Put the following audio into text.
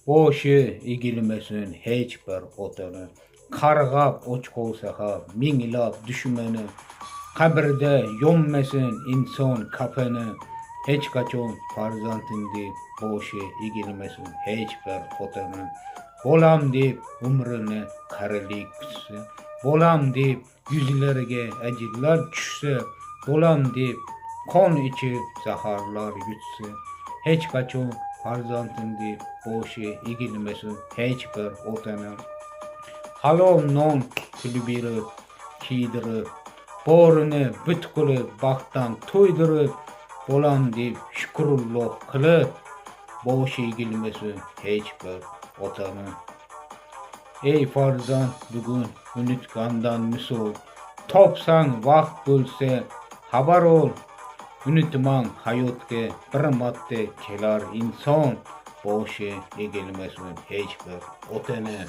boşu egilmesin hiç bir otanı. Kargap oç olsa ha minglab düşmeni. Kabirde yonmesin inson kafeni. Hiç kaçon farzantindi boşu egilmesin hiç bir otanı. Bolam deyip umruni qarilik kutsa, bolam deyip yüzleriga acılar tushsa, bolam deyip qon içip zaharlar yutsa, hech qachon farzandim deyip boshi egilmasin hech bir otani. Halol non puli berib, kiydirib, borini butkul baxtdan to'ydirib, bolam deyip shukrulloh qilib, boshi egilmasin hech bir otani. Ey farzand bugun unutgandan misol, topsang vaqt bo'lsa xabar ol. Unutmang hayotga bir marta kelar inson, boshi egilmasin hech bir otani.